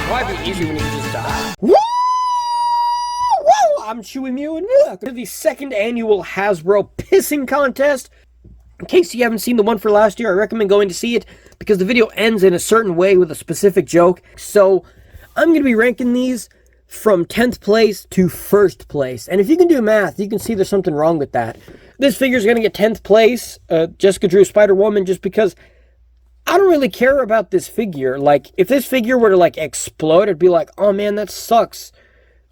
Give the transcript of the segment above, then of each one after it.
Why be easy when you can just die? Woo! Woo! I'm Chewy Mew, and welcome to the second annual Hasbro pissing contest. In case you haven't seen the one for last year, I recommend going to see it because the video ends in a certain way with a specific joke. So I'm going to be ranking these from 10th place to 1st place. And if you can do math, you can see there's something wrong with that. This figure is going to get 10th place, Jessica Drew Spider-Woman, just because I don't really care about this figure. Like, if this figure were to, like, explode, I'd be like, oh man, that sucks.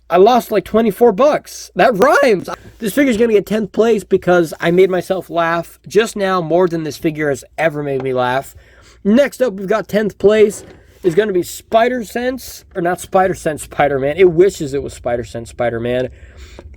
I lost like 24 bucks. That rhymes. This figure's going to get 10th place because I made myself laugh just now more than this figure has ever made me laugh. Next up, we've got 10th place is going to be Spider-Sense, or not Spider-Sense Spider-Man. It wishes it was Spider-Sense Spider-Man.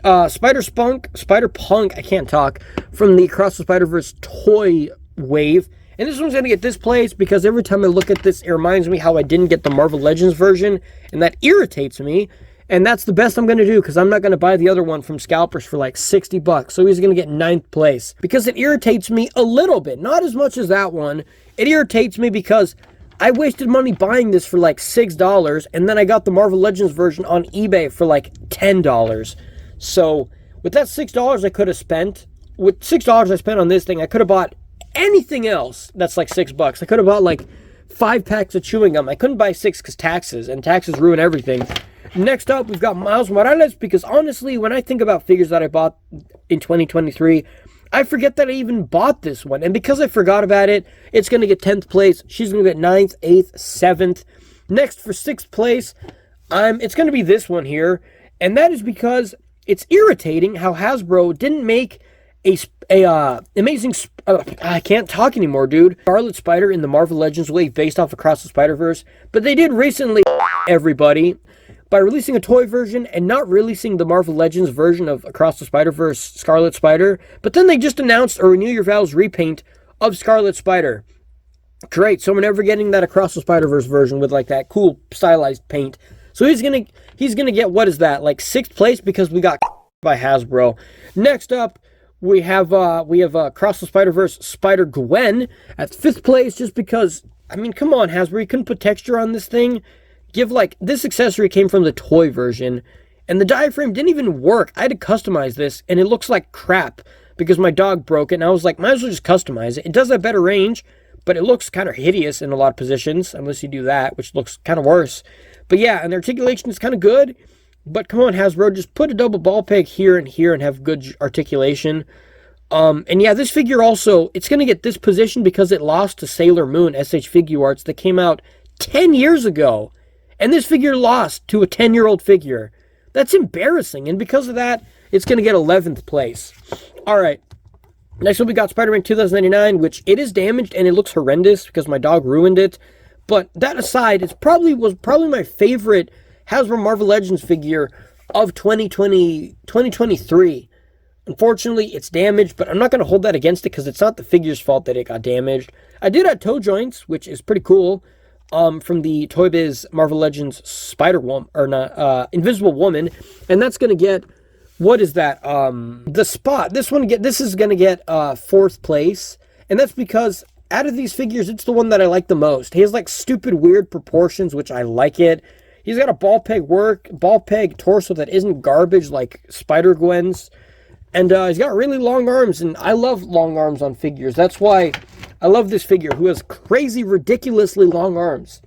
Spider-Punk, I can't talk, from the Across the Spider-Verse toy wave. And this one's going to get this place because every time I look at this, it reminds me how I didn't get the Marvel Legends version, and that irritates me. And that's the best I'm going to do because I'm not going to buy the other one from Scalpers for like 60 bucks. So he's going to get 9th place because it irritates me a little bit. Not as much as that one. It irritates me because I wasted money buying this for like $6, and then I got the Marvel Legends version on eBay for like $10. So with that $6 I could have spent, with $6 I spent on this thing, I could have bought anything else that's like $6. I could have bought like 5 packs of chewing gum. I couldn't buy 6 because taxes, and taxes ruin everything. Next up, we've got Miles Morales, because honestly, when I think about figures that I bought in 2023, I forget that I even bought this one. And because I forgot about it, it's going to get 10th place. She's going to get 9th, 8th, 7th. Next, for 6th place, it's going to be this one here. And that is because it's irritating how Hasbro didn't make amazing... I can't talk anymore, dude. Scarlet Spider in the Marvel Legends wave based off Across the Spider-Verse. But they did recently everybody by releasing a toy version and not releasing the Marvel Legends version of Across the Spider-Verse Scarlet Spider. But then they just announced a Renew Your Vows repaint of Scarlet Spider. Great, so we're never getting that Across the Spider-Verse version with like that cool stylized paint. So he's gonna get, what is that, like 6th place because we got by Hasbro. Next up, we have Across the Spider-Verse Spider-Gwen at 5th place just because, I mean, come on, Hasbro, you couldn't put texture on this thing? Give, like, this accessory came from the toy version, and the diaphragm didn't even work. I had to customize this, and it looks like crap because my dog broke it, and I was like, might as well just customize it. It does have better range, but it looks kind of hideous in a lot of positions, unless you do that, which looks kind of worse. But yeah, and the articulation is kind of good, but come on, Hasbro, just put a double ball peg here and have good articulation. And yeah, this figure also, it's going to get this position because it lost to Sailor Moon SH Figuarts that came out 10 years ago. And this figure lost to a 10-year-old figure. That's embarrassing. And because of that, it's going to get 11th place. All right. Next up, we got Spider-Man 2099, which it is damaged and it looks horrendous because my dog ruined it. But that aside, was probably my favorite Hasbro Marvel Legends figure of 2023. Unfortunately, it's damaged, but I'm not going to hold that against it because it's not the figure's fault that it got damaged. I did have toe joints, which is pretty cool. From the Toy Biz Marvel Legends Spider-Woman, or not, Invisible Woman, and that's gonna get, what is that? The Spot. This is gonna get 4th place, and that's because out of these figures, it's the one that I like the most. He has like stupid, weird proportions, which I like it. He's got a ball peg torso that isn't garbage like Spider-Gwen's, and he's got really long arms, and I love long arms on figures. That's why I love this figure, who has crazy, ridiculously long arms.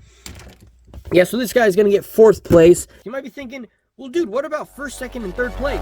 Yeah, so this guy's going to get 4th place. You might be thinking, well, dude, what about 1st, 2nd, and 3rd place?